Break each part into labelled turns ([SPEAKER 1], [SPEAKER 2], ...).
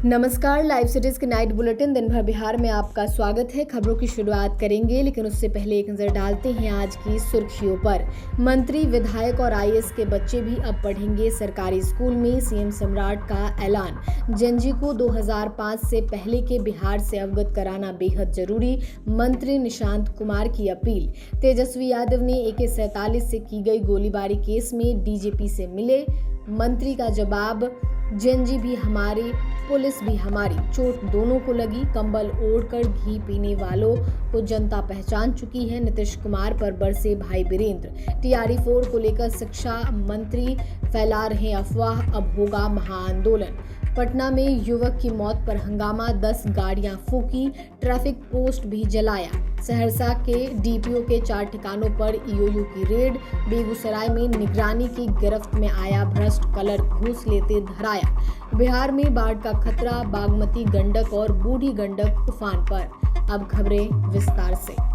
[SPEAKER 1] नमस्कार, live cities के night bulletin दिन भर बिहार में आपका स्वागत है। खबरों की शुरुआत करेंगे, लेकिन उससे पहले एक नजर डालते हैं आज की सुर्खियों पर। मंत्री, विधायक और आईएएस के बच्चे भी अब पढ़ेंगे सरकारी स्कूल में, सीएम सम्राट का ऐलान। जेनजी को 2005 से पहले के बिहार से अवगत कराना बेहद जरूरी, मंत्री निशांत कुमार की अपील। तेजस्वी यादव ने AK-47 से की गई गोलीबारी केस में डीजीपी से मिले, मंत्री का जवाब, जेनजी भी हमारी, पुलिस भी हमारी, चोट दोनों को लगी, कंबल ओढ़कर घी पीने वालों को जनता पहचान चुकी है। नीतीश कुमार पर बरसे भाई वीरेंद्र। TRE 4 को लेकर शिक्षा मंत्री फैला रहे अफवाह, अब होगा महाआंदोलन। पटना में युवक की मौत पर हंगामा, 10 गाड़ियां फूंकी, ट्रैफिक पोस्ट भी जलाया। सहरसा के DPO के 4 ठिकानों पर EOU की रेड। बेगूसराय में निगरानी की गिरफ्त में आया भ्रष्ट कलर घूस लेते धराया। बिहार में बाढ़ का खतरा, बागमती, गंडक और बूढ़ी गंडक उफान पर। अब खबरें विस्तार से।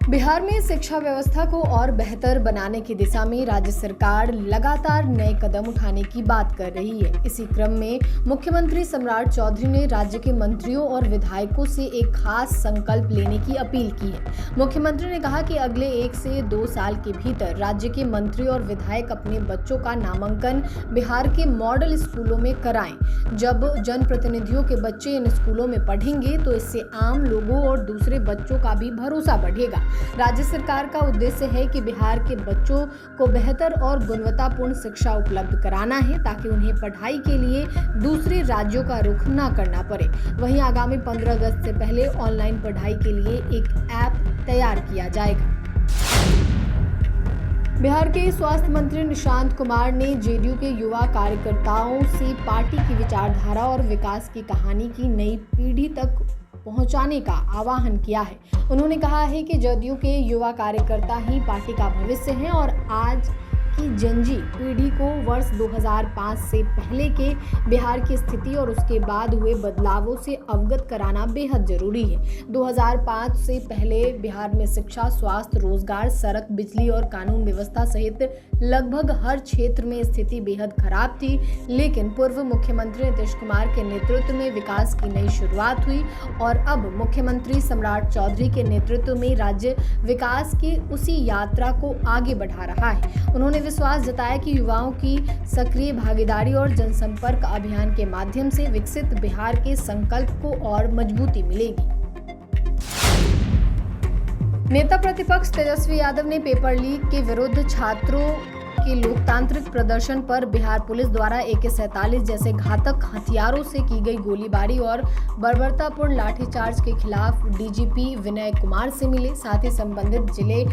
[SPEAKER 1] बिहार में शिक्षा व्यवस्था को और बेहतर बनाने की दिशा में राज्य सरकार लगातार नए कदम उठाने की बात कर रही है। इसी क्रम में मुख्यमंत्री सम्राट चौधरी ने राज्य के मंत्रियों और विधायकों से एक खास संकल्प लेने की अपील की है। मुख्यमंत्री ने कहा कि अगले 1 से 2 साल के भीतर राज्य के मंत्री और विधायक अपने बच्चों का नामांकन बिहार के मॉडल स्कूलों में कराएं। जब जनप्रतिनिधियों के बच्चे इन स्कूलों में पढ़ेंगे तो इससे आम लोगों और दूसरे बच्चों का भी भरोसा बढ़ेगा। राज्य सरकार का उद्देश्य है कि बिहार के बच्चों को बेहतर और गुणवत्तापूर्ण शिक्षा उपलब्ध कराना है, ताकि उन्हें पढ़ाई के लिए दूसरे राज्यों का रुख न करना पड़े। वहीं आगामी 15 अगस्त से पहले ऑनलाइन पढ़ाई के लिए एक ऐप तैयार किया जाएगा। बिहार के स्वास्थ्य मंत्री निशांत कुमार ने JDU के युवा कार्यकर्ताओं से पार्टी की विचारधारा और विकास की कहानी की नई पीढ़ी तक पहुंचाने का आह्वान किया है। उन्होंने कहा है कि JDU के युवा कार्यकर्ता ही पार्टी का भविष्य हैं और आज की जेनजी पीढ़ी को वर्ष 2005 से पहले के बिहार की स्थिति और उसके बाद हुए बदलावों से अवगत कराना बेहद जरूरी है। 2005 से पहले बिहार में शिक्षा, स्वास्थ्य, रोजगार, सड़क, बिजली और कानून व्यवस्था सहित लगभग हर क्षेत्र में स्थिति बेहद खराब थी, लेकिन पूर्व मुख्यमंत्री नीतीश कुमार के नेतृत्व में विकास की नई शुरुआत हुई और अब मुख्यमंत्री सम्राट चौधरी के नेतृत्व में राज्य विकास की उसी यात्रा को आगे बढ़ा रहा है। उन्होंने विश्वास जताया कि युवाओं की सक्रिय भागीदारी और जनसंपर्क अभियान के माध्यम से विकसित बिहार के संकल्प को और मजबूती मिलेगी। नेता प्रतिपक्ष तेजस्वी यादव ने पेपर लीक के विरुद्ध छात्रों के लोकतांत्रिक प्रदर्शन पर बिहार पुलिस द्वारा AK-47 जैसे घातक हथियारों से की गई गोलीबारी और बर्बरतापूर्ण लाठीचार्ज के खिलाफ DGP विनय कुमार से मिले। साथ ही संबंधित जिले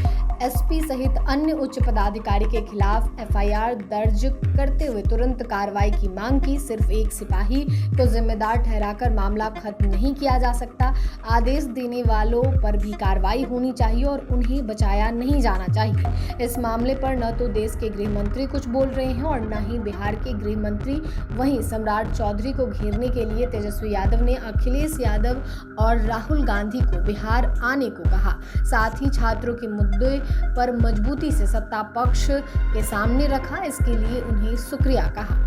[SPEAKER 1] SP सहित अन्य उच्च पदाधिकारी के खिलाफ FIR दर्ज करते हुए तुरंत कार्रवाई की मांग की। सिर्फ एक सिपाही को जिम्मेदार ठहराकर मामला खत्म नहीं किया जा सकता। आदेश देने वालों पर भी कार्रवाई होनी चाहिए और उन्हें बचाया नहीं जाना चाहिए। इस मामले पर न तो देश के गृह मंत्री कुछ बोल रहे हैं और न ही बिहार के गृह मंत्री। वहीं सम्राट चौधरी को घेरने के लिए तेजस्वी यादव ने अखिलेश यादव और राहुल गांधी को बिहार आने को कहा। साथ ही छात्रों के मुद्दे पर मजबूती से सत्ता पक्ष के सामने रखा, इसके लिए उन्हें शुक्रिया कहा।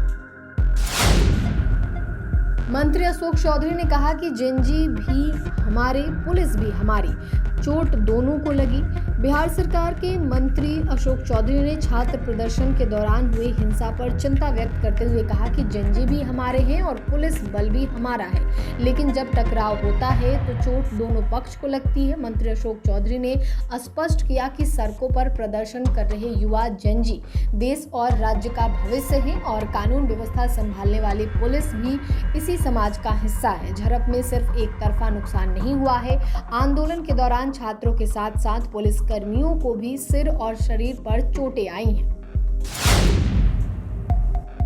[SPEAKER 1] मंत्री अशोक चौधरी ने कहा कि जेनजी भी हमारे, पुलिस भी हमारी, चोट दोनों को लगी। बिहार सरकार के मंत्री अशोक चौधरी ने छात्र प्रदर्शन के दौरान हुई हिंसा पर चिंता व्यक्त करते हुए कहा कि जेनजी भी हमारे हैं और पुलिस बल भी हमारा है, लेकिन जब टकराव होता है तो चोट दोनों पक्ष को लगती है। मंत्री अशोक चौधरी ने स्पष्ट किया कि सड़कों पर प्रदर्शन कर रहे युवा जेनजी देश और राज्य का भविष्य है और कानून व्यवस्था संभालने वाली पुलिस भी इसी समाज का हिस्सा है। झड़प में सिर्फ एक तरफा नुकसान नहीं हुआ है। आंदोलन के दौरान छात्रों के साथ साथ पुलिस कर्मियों को भी सिर और शरीर पर चोटें आई हैं।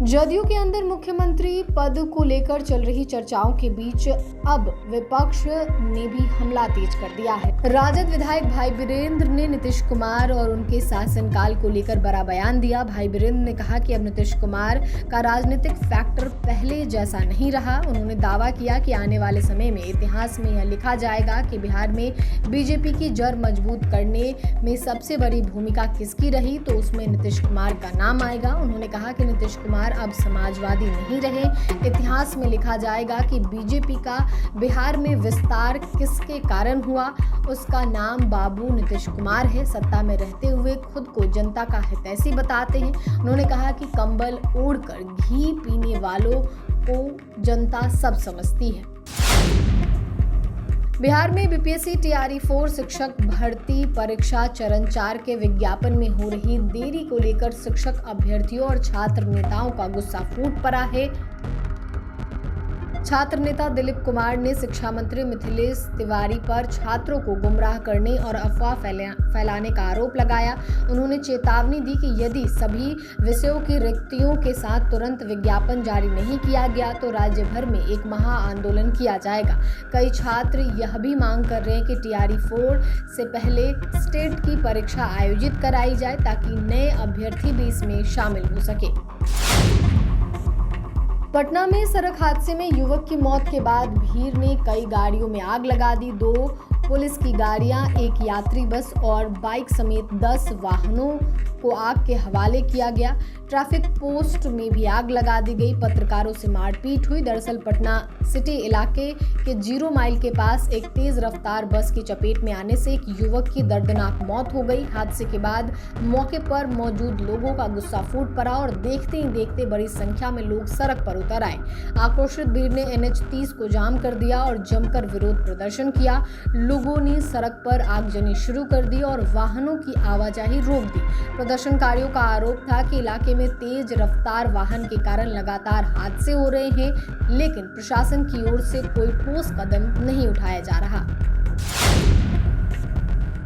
[SPEAKER 1] जदयू के अंदर मुख्यमंत्री पद को लेकर चल रही चर्चाओं के बीच अब विपक्ष ने भी हमला तेज कर दिया है। राजद विधायक भाई वीरेंद्र ने नीतीश कुमार और उनके शासनकाल को लेकर बड़ा बयान दिया। भाई वीरेंद्र ने कहा कि अब नीतीश कुमार का राजनीतिक फैक्टर पहले जैसा नहीं रहा। उन्होंने दावा किया कि आने वाले समय में इतिहास में यह लिखा जाएगा कि बिहार में बीजेपी की जड़ मजबूत करने में सबसे बड़ी भूमिका किसकी रही, तो उसमें नीतीश कुमार का नाम आएगा। उन्होंने कहा कि नीतीश कुमार उम्मीदवार अब समाजवादी नहीं रहे। इतिहास में लिखा जाएगा कि बीजेपी का बिहार में विस्तार किसके कारण हुआ। उसका नाम बाबू नीतीश कुमार है। सत्ता में रहते हुए खुद को जनता का हितैषी बताते हैं। उन्होंने कहा कि कंबल ओढ़कर घी पीने वालों को जनता सब समझती है। बिहार में बीपीएससी टीआरई 4 शिक्षक भर्ती परीक्षा चरण 4 के विज्ञापन में हो रही देरी को लेकर शिक्षक अभ्यर्थियों और छात्र नेताओं का गुस्सा फूट पड़ा है। छात्र नेता दिलीप कुमार ने शिक्षा मंत्री मिथिलेश तिवारी पर छात्रों को गुमराह करने और अफवाह फैलाने का आरोप लगाया। उन्होंने चेतावनी दी कि यदि सभी विषयों की रिक्तियों के साथ तुरंत विज्ञापन जारी नहीं किया गया तो राज्य भर में एक महा आंदोलन किया जाएगा। कई छात्र यह भी मांग कर रहे हैं कि टीआरई 4 से पहले स्टेट की परीक्षा आयोजित कराई जाए ताकि नए अभ्यर्थी भी इसमें शामिल हो सके। पटना में सड़क हादसे में युवक की मौत के बाद भीड़ ने कई गाड़ियों में आग लगा दी। 2 पुलिस की गाड़ियां, एक यात्री बस और बाइक समेत 10 वाहनों को आग के हवाले किया गया। ट्रैफिक पोस्ट में भी आग लगा दी गई। पत्रकारों से मारपीट हुई। दरअसल पटना सिटी इलाके के 0 माइल के पास एक तेज रफ्तार बस की चपेट में आने से एक युवक की दर्दनाक मौत हो गई। हादसे के बाद मौके पर मौजूद लोगों का गुस्सा फूट पड़ा और देखते ही देखते बड़ी संख्या में लोग सड़क पर उतर आए। आक्रोशित भीड़ ने NH 30 को जाम कर दिया और जमकर विरोध प्रदर्शन किया। लोगों ने सड़क पर आगजनी शुरू कर दी और वाहनों की आवाजाही रोक दी। प्रदर्शनकारियों का आरोप था कि इलाके में तेज रफ्तार वाहन के कारण लगातार हादसे हो रहे हैं, लेकिन प्रशासन की ओर से कोई ठोस कदम नहीं उठाया जा रहा।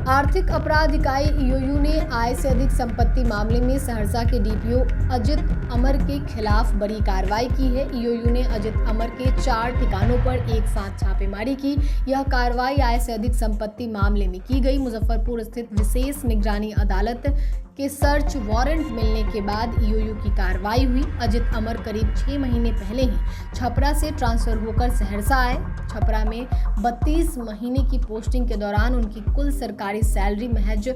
[SPEAKER 1] आर्थिक अपराध इकाई ईओयू ने आय से अधिक संपत्ति मामले में सहरसा के डीपीओ अजित अमर के खिलाफ बड़ी कार्रवाई की है। ईओयू ने अजित अमर के 4 ठिकानों पर एक साथ छापेमारी की। यह कार्रवाई आय से अधिक संपत्ति मामले में की गई। मुजफ्फरपुर स्थित विशेष निगरानी अदालत के सर्च वारंट मिलने के बाद ईओयू की कार्रवाई हुई। अजित अमर करीब 6 महीने पहले ही छपरा से ट्रांसफर होकर सहरसा आए। छपरा में 32 महीने की पोस्टिंग के दौरान उनकी कुल सरकारी सैलरी महज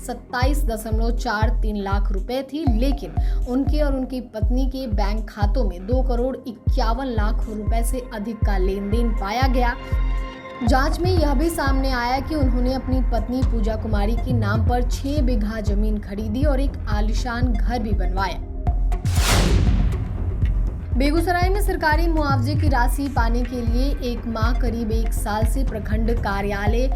[SPEAKER 1] 27.43 लाख रुपए थी, लेकिन उनके और उनकी पत्नी के बैंक खातों में 2 करोड़ 51 लाख रुपए से अधिक का लेन देन पाया गया। जांच में यह भी सामने आया कि उन्होंने अपनी पत्नी पूजा कुमारी के नाम पर 6 बीघा जमीन खरीदी और एक आलीशान घर भी बनवाया। बेगूसराय में सरकारी मुआवजे की राशि पाने के लिए एक मां करीब 1 साल से प्रखंड कार्यालय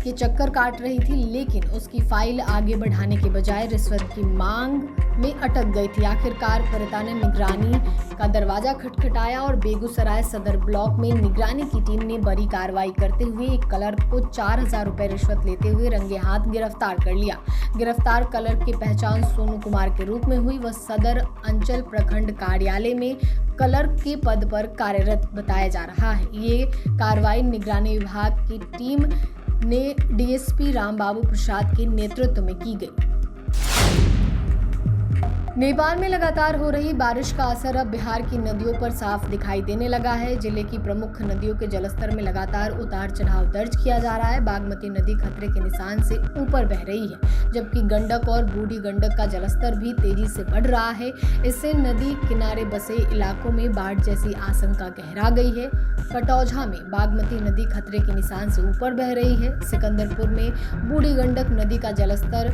[SPEAKER 1] के चक्कर काट रही थी, लेकिन उसकी फाइल आगे बढ़ाने के बजाय रिश्वत की मांग में अटक गई थी। आखिरकार पीड़िता ने निगरानी का दरवाजा खटखटाया और बेगूसराय सदर ब्लॉक में निगरानी की टीम ने बड़ी कार्रवाई करते हुए एक क्लर्क को 4000 रुपए रिश्वत लेते हुए रंगे हाथ गिरफ्तार कर लिया। गिरफ्तार क्लर्क की पहचान सोनू कुमार के रूप में हुई। वह सदर अंचल प्रखंड कार्यालय में क्लर्क के पद पर कार्यरत बताया जा रहा है। ये कार्रवाई निगरानी विभाग की टीम ने डीएसपी रामबाबू प्रसाद के नेतृत्व में की गई। नेपाल में लगातार हो रही बारिश का असर अब बिहार की नदियों पर साफ दिखाई देने लगा है। जिले की प्रमुख नदियों के जलस्तर में लगातार उतार चढ़ाव दर्ज किया जा रहा है। बागमती नदी खतरे के निशान से ऊपर बह रही है, जबकि गंडक और बूढ़ी गंडक का जलस्तर भी तेजी से बढ़ रहा है। इससे नदी किनारे बसे इलाकों में बाढ़ जैसी आशंका गहरा गई है। कटौझा में बागमती नदी खतरे के निशान से ऊपर बह रही है। सिकंदरपुर में बूढ़ी गंडक नदी का जलस्तर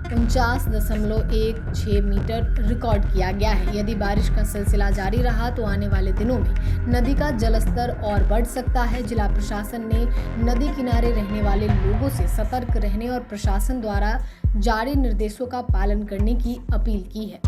[SPEAKER 1] 49.16 मीटर रिकॉर्ड किया गया है। यदि बारिश का सिलसिला जारी रहा तो आने वाले दिनों में नदी का जलस्तर और बढ़ सकता है। जिला प्रशासन ने नदी किनारे रहने वाले लोगों से सतर्क रहने और प्रशासन द्वारा जारी निर्देशों का पालन करने की अपील की है।